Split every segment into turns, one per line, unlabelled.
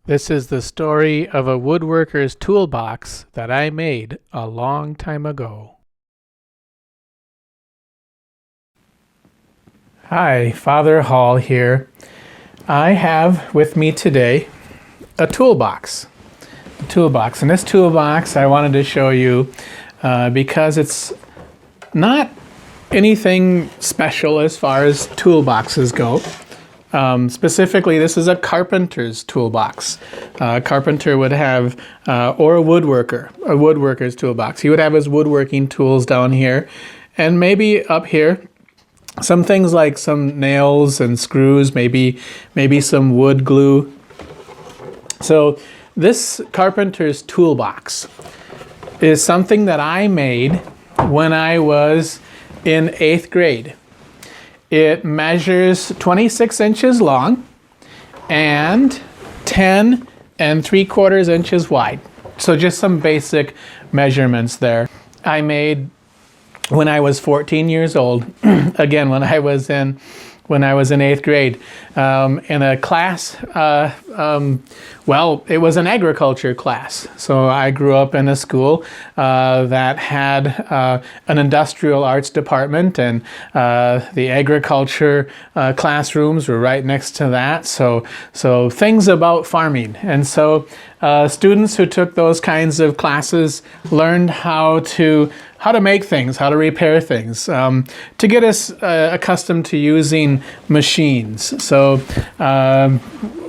This is the story of a woodworker's toolbox that I made a long time ago. Hi, Father Hall here. I have with me today a toolbox. And this toolbox I wanted to show you because it's not anything special as far as toolboxes go. Specifically, this is a carpenter's toolbox. A carpenter would have, or a woodworker's toolbox. He would have his woodworking tools down here, and maybe up here, some things like some nails and screws, maybe some wood glue. So this carpenter's toolbox is something that I made when I was in 8th grade. It measures 26 inches long and 10 3/4 inches wide. So just some basic measurements there. I made when I was 14 years old, again, when I was in 8th grade, in a class, well, it was an agriculture class. So I grew up in a school that had an industrial arts department, and the agriculture classrooms were right next to that. So things about farming. And so students who took those kinds of classes learned how to make things, how to repair things, to get us accustomed to using machines. So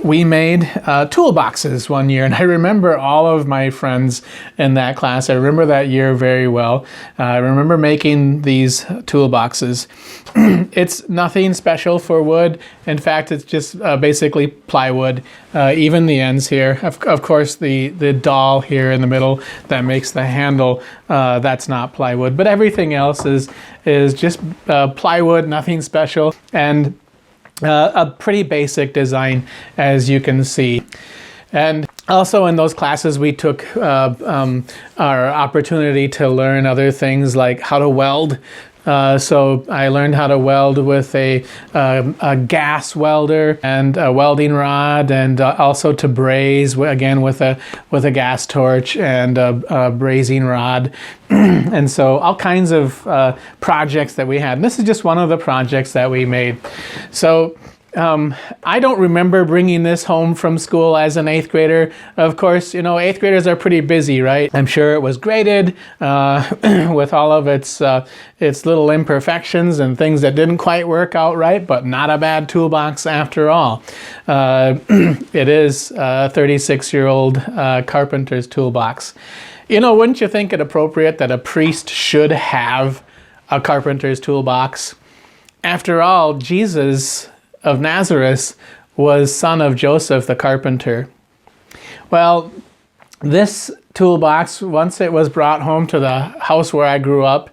we made toolboxes one year, and I remember all of my friends in that class. I remember that year very well. I remember making these toolboxes. It's nothing special for wood. In fact, it's just basically plywood, even the ends here. Of course, the dowel here in the middle that makes the handle, that's not plywood, but everything else is just plywood, nothing special, and a pretty basic design, as you can see. And also in those classes, we took our opportunity to learn other things like how to weld. So I learned how to weld with a gas welder and a welding rod, and also to braze, again with a gas torch and a brazing rod. And so all kinds of projects that we had. And this is just one of the projects that we made. So I don't remember bringing this home from school as an 8th grader. Of course, 8th graders are pretty busy, right? I'm sure it was graded with all of its little imperfections and things that didn't quite work out right, but not a bad toolbox after all. It is a 36-year-old carpenter's toolbox. Wouldn't you think it appropriate that a priest should have a carpenter's toolbox? After all, Jesus of Nazareth was son of Joseph the carpenter. Well, this toolbox, once it was brought home to the house where I grew up,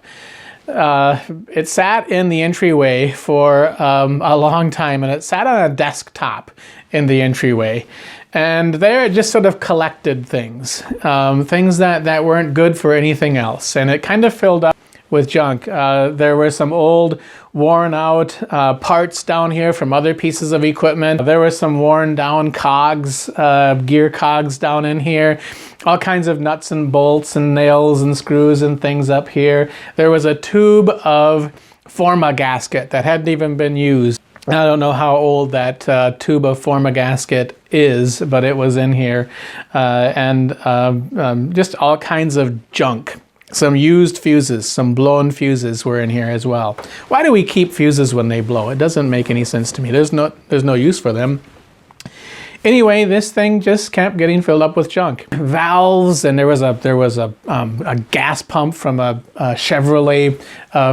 it sat in the entryway for a long time, and it sat on a desktop in the entryway. And there it just sort of collected things, things that weren't good for anything else. And it kind of filled up with junk. There were some old, worn out parts down here from other pieces of equipment. There were some worn down cogs, gear cogs down in here. All kinds of nuts and bolts and nails and screws and things up here. There was a tube of Forma gasket that hadn't even been used. I don't know how old that tube of Forma gasket is, but it was in here. And just all kinds of junk. Some used fuses, some blown fuses were in here as well. Why do we keep fuses when they blow? It doesn't make any sense to me. There's no use for them. Anyway, this thing just kept getting filled up with junk. Valves, and there was a gas pump from a Chevrolet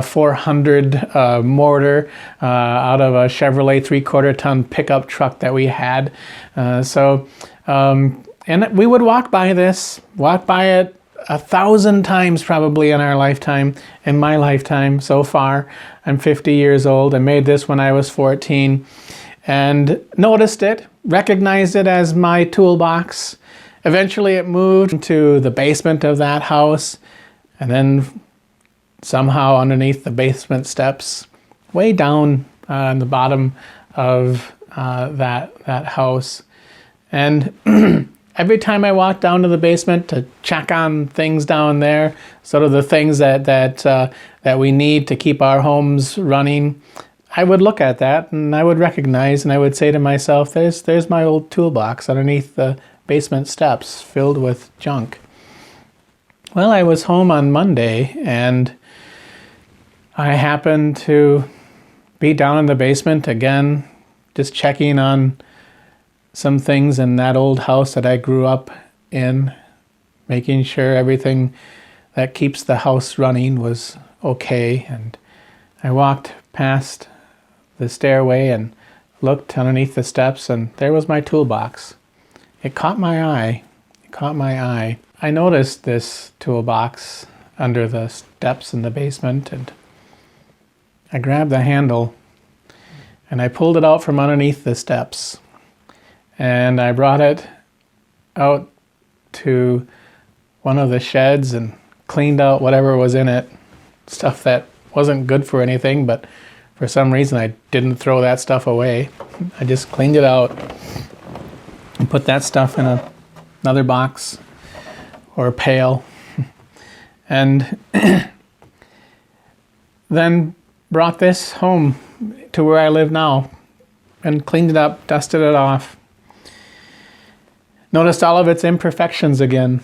400 motor out of a Chevrolet 3/4 ton pickup truck that we had. And we would walk by it 1,000 times probably in our lifetime, in my lifetime so far. I'm 50 years old. I made this when I was 14 and noticed it, recognized it as my toolbox. Eventually it moved to the basement of that house, and then somehow underneath the basement steps, way down on the bottom of that house, And every time I walked down to the basement to check on things down there, sort of the things that we need to keep our homes running, I would look at that and I would recognize and I would say to myself, there's my old toolbox underneath the basement steps filled with junk. Well, I was home on Monday and I happened to be down in the basement again, just checking on some things in that old house that I grew up in, making sure everything that keeps the house running was okay. And I walked past the stairway and looked underneath the steps, and there was my toolbox. It caught my eye. It caught my eye. I noticed this toolbox under the steps in the basement, and I grabbed the handle and I pulled it out from underneath the steps, and I brought it out to one of the sheds and cleaned out whatever was in it, stuff that wasn't good for anything, but for some reason I didn't throw that stuff away. I just cleaned it out and put that stuff in another box or a pail, and then brought this home to where I live now and cleaned it up, dusted it off. Noticed all of its imperfections again.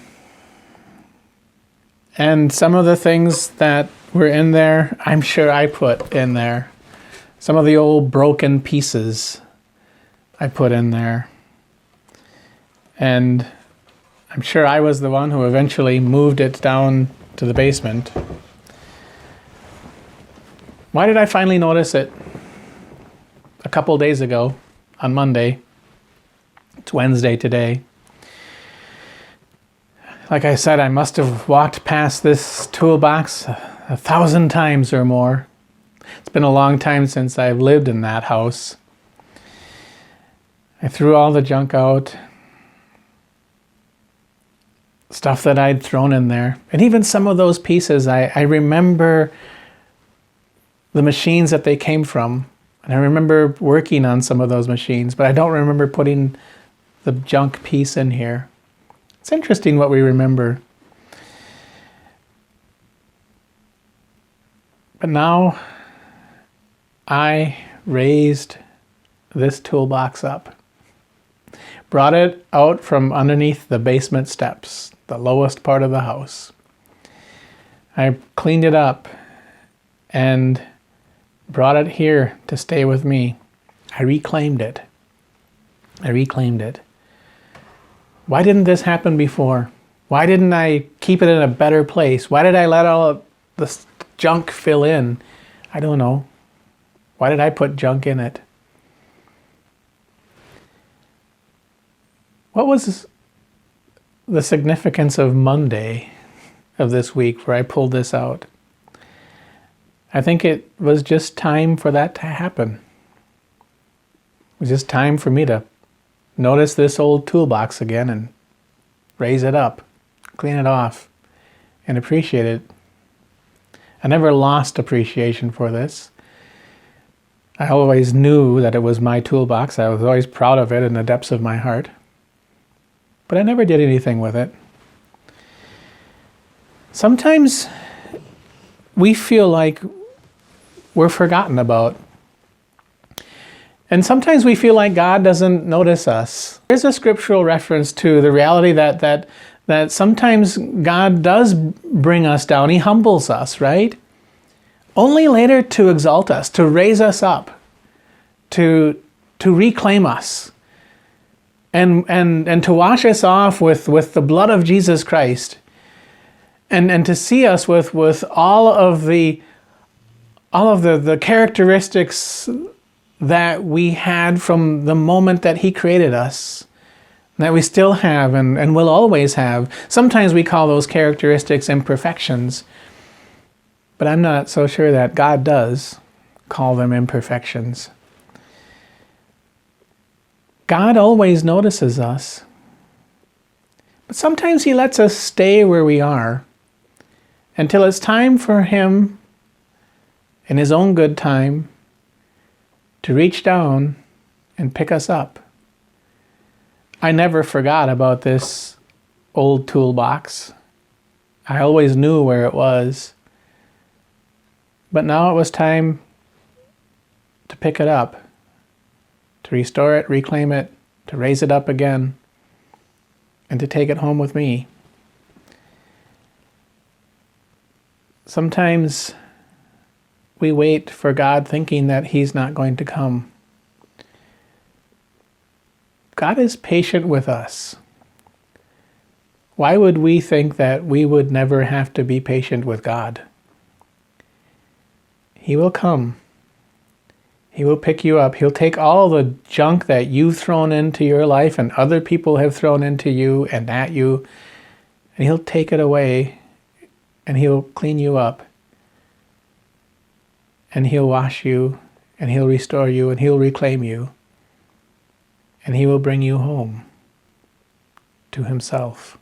And some of the things that were in there, I'm sure I put in there. Some of the old broken pieces I put in there. And I'm sure I was the one who eventually moved it down to the basement. Why did I finally notice it? A couple days ago, on Monday. It's Wednesday today. Like I said, I must have walked past this toolbox 1,000 times or more. It's been a long time since I've lived in that house. I threw all the junk out. Stuff that I'd thrown in there. And even some of those pieces, I remember the machines that they came from. And I remember working on some of those machines, but I don't remember putting the junk piece in here. It's interesting what we remember. But now I raised this toolbox up, brought it out from underneath the basement steps, the lowest part of the house. I cleaned it up and brought it here to stay with me. I reclaimed it. Why didn't this happen before? Why didn't I keep it in a better place? Why did I let all of this junk fill in? I don't know. Why did I put junk in it? What was the significance of Monday of this week where I pulled this out? I think it was just time for that to happen. It was just time for me to notice this old toolbox again and raise it up, clean it off, and appreciate it. I never lost appreciation for this. I always knew that it was my toolbox. I was always proud of it in the depths of my heart. But I never did anything with it. Sometimes we feel like we're forgotten about. And sometimes we feel like God doesn't notice us. There's a scriptural reference to the reality that sometimes God does bring us down. He humbles us, right? Only later to exalt us, to raise us up, to reclaim us, and to wash us off with the blood of Jesus Christ, and to see us with all of the characteristics that we had from the moment that He created us, that we still have and will always have. Sometimes we call those characteristics imperfections, but I'm not so sure that God does call them imperfections. God always notices us, but sometimes He lets us stay where we are until it's time for Him, in His own good time, to reach down and pick us up. I never forgot about this old toolbox. I always knew where it was. But now it was time to pick it up, to restore it, reclaim it, to raise it up again, and to take it home with me. Sometimes we wait for God thinking that He's not going to come. God is patient with us. Why would we think that we would never have to be patient with God? He will come. He will pick you up. He'll take all the junk that you've thrown into your life and other people have thrown into you and at you, and He'll take it away, and He'll clean you up, and He'll wash you, and He'll restore you, and He'll reclaim you, and He will bring you home to Himself.